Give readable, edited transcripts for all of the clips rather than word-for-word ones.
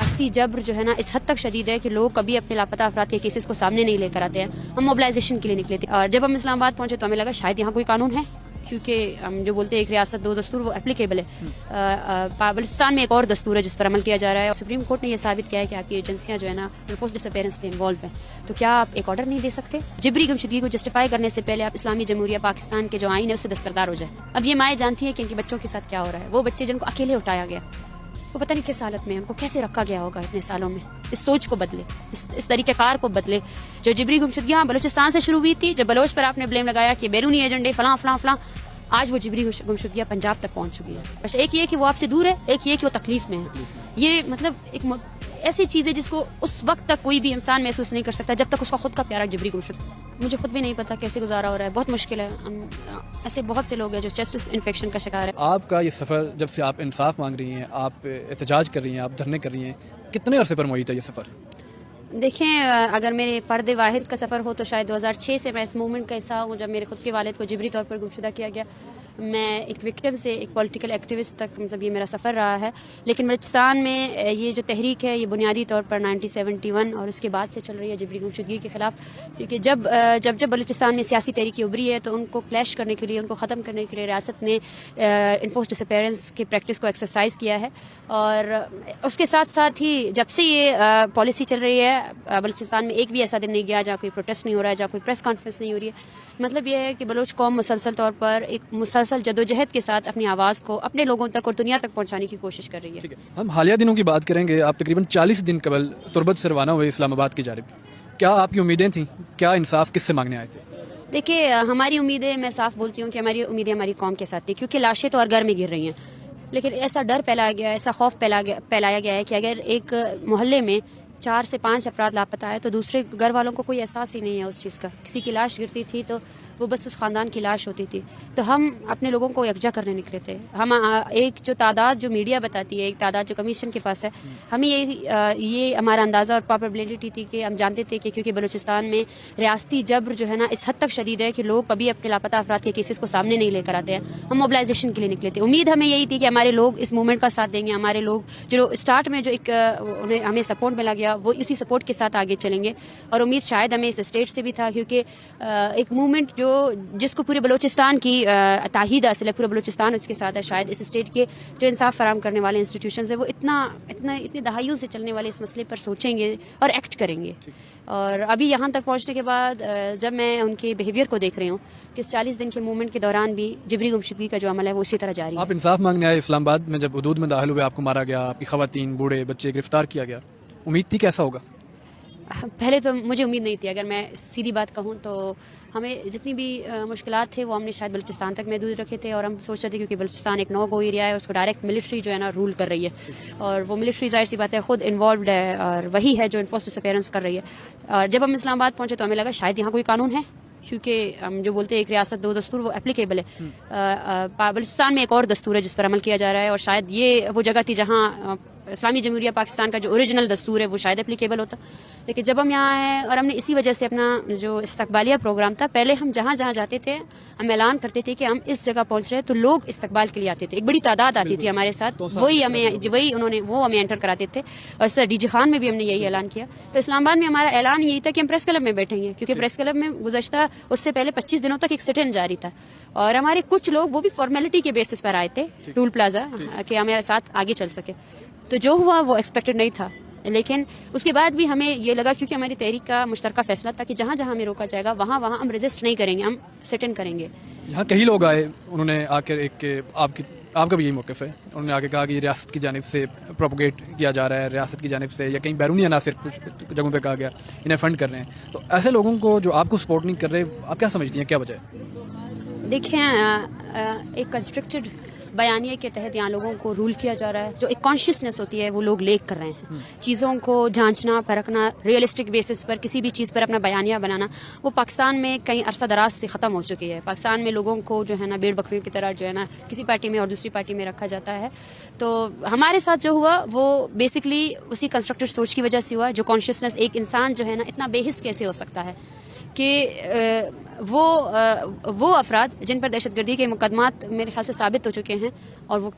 ریاستی جبر جو ہے نا اس حد تک شدید ہے کہ لوگ کبھی اپنے لاپتہ افراد کے کیسز کو سامنے نہیں لے کر آتے ہیں. ہم موبلائزیشن کے لیے نکلے تھے اور جب ہم اسلام آباد پہنچے تو ہمیں لگا شاید یہاں کوئی قانون ہے، کیونکہ ہم جو بولتے ہیں ایک ریاست دو دستور وہ اپلیکیبل ہے. بلوچستان میں ایک اور دستور ہے جس پر عمل کیا جا رہا ہے، اور سپریم کورٹ نے یہ ثابت کیا ہے کہ آپ کی ایجنسیاں جو ہے نا انفورس ڈس اپیئرنس میں انوالو ہیں. تو کیا آپ ایک آرڈر نہیں دے سکتے؟ جبری گمشدگی کو جسٹیفائی کرنے سے پہلے آپ اسلامی جمہوریہ پاکستان کے جو آئین ہے اس سے دستبردار ہو جائیں. اب یہ مائیں جانتی ہیں کہ ان کے بچوں کے ساتھ کیا ہو رہا ہے. وہ بچے جن کو اکیلے اٹھایا گیا، وہ پتہ نہیں کس حالت میں ان کو کیسے رکھا گیا ہوگا اتنے سالوں میں. اس سوچ کو بدلے، اس طریقہ کار کو بدلے. جو جبری گمشدگیاں بلوچستان سے شروع ہوئی تھی، جب بلوچ پر آپ نے بلیم لگایا کہ بیرونی ایجنڈے فلاں فلاں فلاں، آج وہ جبری گمشدگیاں پنجاب تک پہنچ چکی ہیں. بس ایک یہ کہ وہ آپ سے دور ہے، ایک یہ کہ وہ تکلیف میں ہے. یہ مطلب ایک ایسی چیز ہے جس کو اس وقت تک کوئی بھی انسان محسوس نہیں کر سکتا جب تک اس کا خود کا پیارا جبری گمشد. مجھے خود بھی نہیں پتا کیسے گزارا ہو رہا ہے، بہت مشکل ہے. ایسے بہت سے لوگ ہیں جو چیسٹ انفیکشن کا شکار ہے. آپ کا یہ سفر جب سے آپ انصاف مانگ رہی ہیں، آپ احتجاج کر رہی ہیں، آپ دھرنے کر رہی ہیں، کتنے عرصے پر محیط ہے یہ سفر؟ دیکھیں، اگر میرے فرد واحد کا سفر ہو تو شاید 2006 سے میں اس موومنٹ کا حصہ ہوں، جب میرے خود کے والد کو جبری طور پر گمشدہ کیا گیا. میں ایک وکٹم سے ایک پولیٹیکل ایکٹیوسٹ تک مطلب یہ میرا سفر رہا ہے. لیکن بلوچستان میں یہ جو تحریک ہے یہ بنیادی طور پر 1971 اور اس کے بعد سے چل رہی ہے جبری گمشدگی کے خلاف. کیونکہ جب بلوچستان میں سیاسی تحریکی ابھری ہے تو ان کو کلیش کرنے کے لیے، ان کو ختم کرنے کے لیے ریاست نے انفورس ڈس اپیئرنس کی پریکٹس کو ایکسرسائز کیا ہے. اور اس کے ساتھ ساتھ ہی جب سے یہ پالیسی چل رہی ہے، بلوچستان میں ایک بھی ایسا دن نہیں گیا جہاں کوئی پروٹیسٹ نہیں ہو رہا ہے، جہاں کوئی پریس کانفرنس نہیں ہو رہی ہے. مطلب یہ ہے کہ بلوچ قوم مسلسل طور پر ایک مسلسل جدوجہد کے ساتھ اپنی آواز کو اپنے لوگوں تک اور دنیا تک پہنچانے کی کوشش کر رہی ہے. ہم حالیہ دنوں کی بات کریں گے. آپ تقریباً 40 دن قبل تربت سے روانہ ہوئے اسلام آباد کی جانب. کیا آپ کی امیدیں تھیں؟ کیا انصاف کس سے مانگنے آئے تھے؟ دیکھیے، ہماری امیدیں، میں صاف بولتی ہوں کہ ہماری امیدیں ہماری قوم کے ساتھ تھی، کیونکہ لاشیں تو ہر گھر میں گر رہی ہیں. لیکن ایسا ڈر پھیلایا گیا، ایسا خوف پھیلایا گیا ہے کہ اگر ایک محلے میں 4 سے 5 افراد لاپتہ ہے تو دوسرے گھر والوں کو کوئی احساس ہی نہیں ہے اس چیز کا. کسی کی لاش گرتی تھی تو وہ بس اس خاندان کی لاش ہوتی تھی. تو ہم اپنے لوگوں کو یکجا کرنے نکلے تھے. ہم ایک جو تعداد جو میڈیا بتاتی ہے، ایک تعداد جو کمیشن کے پاس ہے، ہمیں یہ ہمارا اندازہ اور پروبیبلٹی تھی کہ ہم جانتے تھے کہ کیونکہ بلوچستان میں ریاستی جبر جو ہے نا اس حد تک شدید ہے کہ لوگ کبھی اپنے لاپتہ افراد کے کیسز کو سامنے نہیں لے کر آتے ہیں. ہم موبلائزیشن کے لیے نکلے تھے. امید ہمیں یہی تھی کہ ہمارے لوگ اس موومنٹ کا ساتھ دیں گے. ہمارے لوگ جو اسٹارٹ میں جو ایک انہیں ہمیں سپورٹ ملا گیا، وہ اسی سپورٹ کے ساتھ آگے چلیں گے. اور امید شاید ہمیں اس اسٹیٹ سے بھی تھا، کیونکہ ایک موومنٹ جس کو پورے بلوچستان کی تاہید حاصل ہے، پورا بلوچستان اس کے ساتھ ہے. شاید اس اسٹیٹ کے جو انصاف فراہم کرنے والے انسٹیٹیوشنز ہیں وہ اتنی دہائیوں سے چلنے والے اس مسئلے پر سوچیں گے اور ایکٹ کریں گے. اور ابھی یہاں تک پہنچنے کے بعد جب میں ان کے بیہیویئر کو دیکھ رہی ہوں کہ اس 40 دن کے موومنٹ کے دوران بھی جبری گمشدگی کا جو عمل ہے وہ اسی طرح جاری ہے. آپ انصاف مانگنے آئے اسلام آباد میں، جب حدود میں داخل ہوئے آپ کو مارا گیا، آپ کی خواتین، بوڑھے، بچے گرفتار کیا گیا. امید تھی کہ ایسا ہوگا؟ پہلے تو مجھے امید نہیں تھی. اگر میں سیدھی بات کہوں تو ہمیں جتنی بھی مشکلات تھے وہ ہم نے شاید بلوچستان تک محدود رکھے تھے. اور ہم سوچ رہے تھے کیونکہ بلوچستان ایک نو گو ایریا ہے، اس کو ڈائریکٹ ملٹری جو ہے نا رول کر رہی ہے، اور وہ ملٹری ظاہر سی بات ہے خود انوالوڈ ہے اور وہی ہے جو انفورس ڈس اپیئرنس کر رہی ہے. اور جب ہم اسلام آباد پہنچے تو ہمیں لگا شاید یہاں کوئی قانون ہے، کیونکہ ہم جو بولتے ہیں ایک ریاست دو دستور وہ اپلیکیبل ہے. بلوچستان میں ایک اور دستور ہے جس پر عمل کیا جا رہا ہے، اور شاید یہ وہ جگہ تھی جہاں اسلامی جمہوریہ پاکستان کا جو اوریجنل دستور ہے وہ شاید اپلیکیبل ہوتا. لیکن جب ہم یہاں ہیں اور ہم نے اسی وجہ سے اپنا جو استقبالیہ پروگرام تھا، پہلے ہم جہاں جاتے تھے ہم اعلان کرتے تھے کہ ہم اس جگہ پہنچ رہے ہیں تو لوگ استقبال کے لیے آتے تھے. ایک بڑی تعداد آتی تھی ہمارے ساتھ، وہی ہمیں انٹر کراتے تھے. اور اس طرح ڈی جی خان میں بھی ہم نے یہی اعلان کیا. تو اسلام آباد میں ہمارا اعلان یہی تھا کہ ہم پریس کلب میں بیٹھیں گے، کیونکہ پریس کلب میں گزشتہ اس سے پہلے 25 دنوں تک ایک سٹ ان جاری تھا. اور ہمارے کچھ لوگ وہ بھی فارمیلٹی کے بیسس پر آئے تھے ٹول پلازا کہ ہمارے ساتھ آگے چل سکے. تو جو ہوا وہ ایکسپیکٹڈ نہیں تھا. لیکن اس کے بعد بھی ہمیں یہ لگا، کیونکہ ہماری تحریک کا مشترکہ فیصلہ تھا کہ جہاں ہمیں روکا جائے گا وہاں ہم ریزسٹ نہیں کریں گے، ہم سٹ ان کریں گے. یہاں کئی لوگ آئے، انہوں نے آ کر ایک آپ کا بھی یہی موقف ہے، انہوں نے آ کے کہا کہ یہ ریاست کی جانب سے پروپوگیٹ کیا جا رہا ہے، ریاست کی جانب سے یا کہیں بیرونی عناصر کچھ جگہوں پہ کہا گیا انہیں فنڈ کر رہے ہیں. تو ایسے لوگوں کو جو آپ کو سپورٹ نہیں کر رہے، آپ کیا سمجھتی ہیں کیا وجہ ہے؟ دیکھیں، ایک کنسٹرکٹڈ بیانیے کے تحت یہاں لوگوں کو رول کیا جا رہا ہے. جو ایک کانشیسنیس ہوتی ہے وہ لوگ لیک کر رہے ہیں. چیزوں کو جانچنا پرکھنا، ریئلسٹک بیسس پر کسی بھی چیز پر اپنا بیانیہ بنانا، وہ پاکستان میں کئی عرصہ دراز سے ختم ہو چکی ہے. پاکستان میں لوگوں کو جو ہے نا بھیڑ بکریوں کی طرح جو ہے نا کسی پارٹی میں اور دوسری پارٹی میں رکھا جاتا ہے. تو ہمارے ساتھ جو ہوا وہ بیسکلی اسی کنسٹرکٹڈ سوچ کی وجہ سے ہوا. جو کانشیسنیس، ایک انسان جو ہے نا اتنا بے حس کیسے ہو سکتا ہے کہ وہ افراد جن پر دہشت گردی کے مقدمات میرے خیال سے ثابت ہو چکے ہیں اور وہ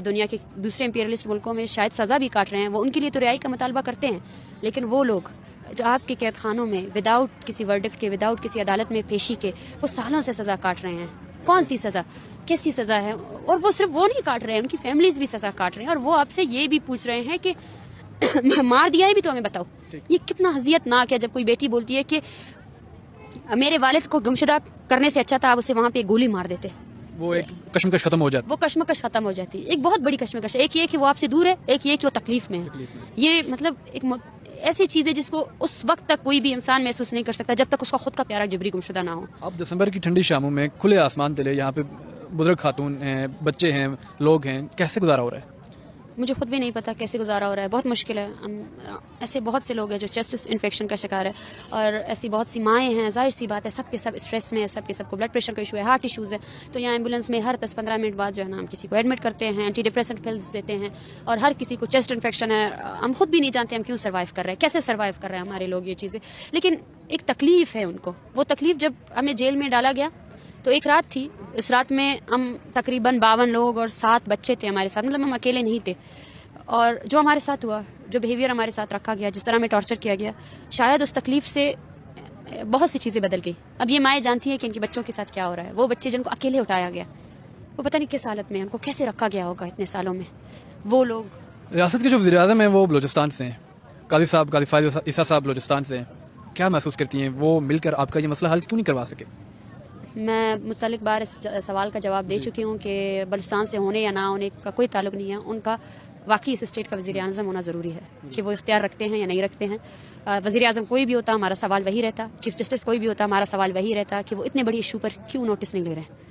دنیا کے دوسرے امپیریلسٹ ملکوں میں شاید سزا بھی کاٹ رہے ہیں، وہ ان کے لیے تو رہائی کا مطالبہ کرتے ہیں، لیکن وہ لوگ جو آپ کے قید خانوں میں وداؤٹ کسی ورڈکٹ کے، وداؤٹ کسی عدالت میں پیشی کے، وہ سالوں سے سزا کاٹ رہے ہیں. کون سی سزا، کیسی سزا ہے؟ اور وہ صرف وہ نہیں کاٹ رہے ہیں، ان کی فیملیز بھی سزا کاٹ رہے ہیں، اور وہ آپ سے یہ بھی پوچھ رہے ہیں کہ مار دیا ہے بھی تو ہمیں بتاؤ. یہ کتنا حزیت ناک ہے جب کوئی بیٹی بولتی ہے کہ میرے والد کو گمشدہ کرنے سے اچھا تھا آپ اسے وہاں پہ گولی مار دیتے. وہ ایک کشمکش ختم ہو جاتی، وہ کشمکش ختم ہو جاتی ہے. ایک بہت بڑی کشمکش ہے، ایک یہ کہ وہ آپ سے دور ہے، ایک یہ کہ وہ تکلیف میں ہے. یہ مطلب ایک ایسی چیز ہے جس کو اس وقت تک کوئی بھی انسان محسوس نہیں کر سکتا جب تک اس کا خود کا پیارا جبری گمشدہ نہ ہو. اب دسمبر کی ٹھنڈی شاموں میں کھلے آسمان تلے یہاں پہ بزرگ خاتون ہیں، بچے ہیں، لوگ ہیں، کیسے گزارا ہو رہا ہے؟ مجھے خود بھی نہیں پتا کیسے گزارا ہو رہا ہے، بہت مشکل ہے. ایسے بہت سے لوگ ہیں جو چیسٹ انفیکشن کا شکار ہے، اور ایسی بہت سی مائیں ہیں، ظاہر سی بات ہے سب کے سب اسٹریس میں ہے، سب کے سب کو بلڈ پریشر کا ایشو ہے، ہارٹ ایشوز ہے. تو یہاں ایمبولینس میں ہر 10-15 منٹ بعد جو ہے نا ہم کسی کو ایڈمٹ کرتے ہیں، اینٹی ڈپریسنٹ پلز دیتے ہیں، اور ہر کسی کو چیسٹ انفیکشن ہے. ہم خود بھی نہیں جانتے ہم کیوں سروائیو کر رہے ہیں، کیسے سروائیو کر رہے ہیں ہمارے لوگ یہ چیزیں. لیکن ایک تکلیف ہے ان کو. وہ تکلیف جب ہمیں جیل میں ڈالا گیا تو ایک رات تھی، اس رات میں ہم تقریباً 52 لوگ اور 7 بچے تھے ہمارے ساتھ، مطلب ہم اکیلے نہیں تھے. اور جو ہمارے ساتھ ہوا، جو بیہیویئر ہمارے ساتھ رکھا گیا، جس طرح ہمیں ٹارچر کیا گیا، شاید اس تکلیف سے بہت سی چیزیں بدل گئی. اب یہ مائیں جانتی ہیں کہ ان کے بچوں کے ساتھ کیا ہو رہا ہے. وہ بچے جن کو اکیلے اٹھایا گیا، وہ پتہ نہیں کس حالت میں ان کو کیسے رکھا گیا ہوگا اتنے سالوں میں. وہ لوگ ریاست کے جو وزیر اعظم ہیں وہ بلوچستان سے ہیں، قاضی فائز عیسیٰ صاحب بلوچستان سے ہیں. کیا محسوس کرتی ہیں وہ مل کر آپ کا یہ مسئلہ حل کیوں نہیں کروا سکے؟ میں مختلف بار اس سوال کا جواب دے چکی ہوں کہ بلوچستان سے ہونے یا نہ ہونے کا کوئی تعلق نہیں ہے. ان کا واقعی اس اسٹیٹ کا وزیر اعظم ہونا ضروری ہے کہ وہ اختیار رکھتے ہیں یا نہیں رکھتے ہیں. وزیر اعظم کوئی بھی ہوتا ہمارا سوال وہی رہتا، چیف جسٹس کوئی بھی ہوتا ہمارا سوال وہی رہتا کہ وہ اتنے بڑی ایشو پر کیوں نوٹس نہیں لے رہے ہیں.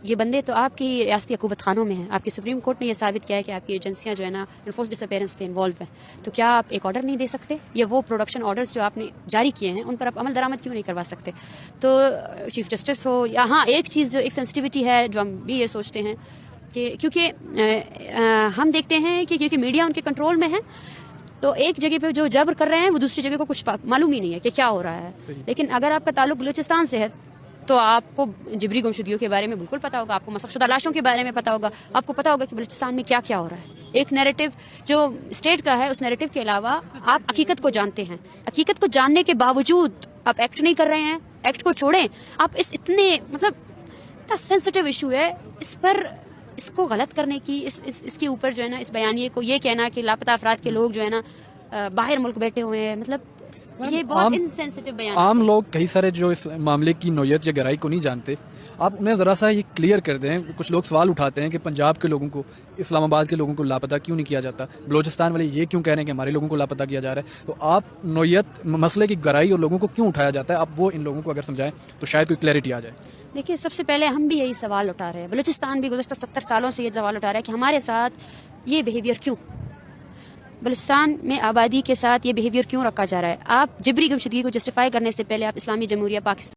یہ بندے تو آپ کی ریاستی حکومت خانوں میں ہیں. آپ کی سپریم کورٹ نے یہ ثابت کیا ہے کہ آپ کی ایجنسیاں جو ہے نا انفورس ڈس اپیئرنس پہ انوالو ہیں. تو کیا آپ ایک آرڈر نہیں دے سکتے؟ یہ وہ پروڈکشن آرڈرز جو آپ نے جاری کیے ہیں ان پر آپ عمل درآمد کیوں نہیں کروا سکتے؟ تو چیف جسٹس ہو یا ہاں، ایک چیز جو ایک سینسٹیوٹی ہے جو ہم بھی یہ سوچتے ہیں کہ کیونکہ ہم دیکھتے ہیں کہ کیونکہ میڈیا ان کے کنٹرول میں ہے، تو ایک جگہ پہ جو جبر کر رہے ہیں وہ دوسری جگہ کو کچھ معلوم ہی نہیں ہے کہ کیا ہو رہا ہے. لیکن اگر آپ کا تعلق بلوچستان سے ہے تو آپ کو جبری گمشدگیوں کے بارے میں بالکل پتا ہوگا، آپ کو مسخ شدہ لاشوں کے بارے میں پتا ہوگا، آپ کو پتا ہوگا کہ بلوچستان میں کیا کیا ہو رہا ہے. ایک نیریٹو جو اسٹیٹ کا ہے، اس نیریٹو کے علاوہ آپ حقیقت کو جانتے ہیں. حقیقت کو جاننے کے باوجود آپ ایکٹ نہیں کر رہے ہیں. ایکٹ کو چھوڑیں، آپ اس اتنے اتنا سینسٹیو ایشو ہے، اس پر اس کو غلط کرنے کی، اس کے اوپر جو ہے نا اس بیانیے کو یہ کہنا کہ لاپتہ افراد کے لوگ جو ہے نا باہر ملک بیٹھے ہوئے ہیں، مطلب یہ بہت انسینسٹیو بیان. عام لوگ کئی سارے جو اس معاملے کی نوعیت یا گہرائی کو نہیں جانتے، آپ انہیں ذرا سا یہ کلیئر کر دیں. کچھ لوگ سوال اٹھاتے ہیں کہ پنجاب کے لوگوں کو، اسلام آباد کے لوگوں کو لاپتہ کیوں نہیں کیا جاتا، بلوچستان والے یہ کیوں کہہ رہے ہیں کہ ہمارے لوگوں کو لاپتہ کیا جا رہا ہے. تو آپ نوعیت مسئلے کی گہرائی اور لوگوں کو کیوں اٹھایا جاتا ہے، آپ وہ ان لوگوں کو اگر سمجھائیں تو شاید کوئی کلیئرٹی آ جائے. دیکھیے، سب سے پہلے ہم بھی یہی سوال اٹھا رہے ہیں، بلوچستان بھی گزشتہ 70 سالوں سے یہ سوال اٹھا رہا ہے کہ ہمارے ساتھ یہ بیہیویئر کیوں، بلوچستان میں آبادی کے ساتھ یہ بیہیویئر کیوں رکھا جا رہا ہے. آپ جبری گمشدگی کو جسٹیفائی کرنے سے پہلے آپ اسلامی جمہوریہ پاکستان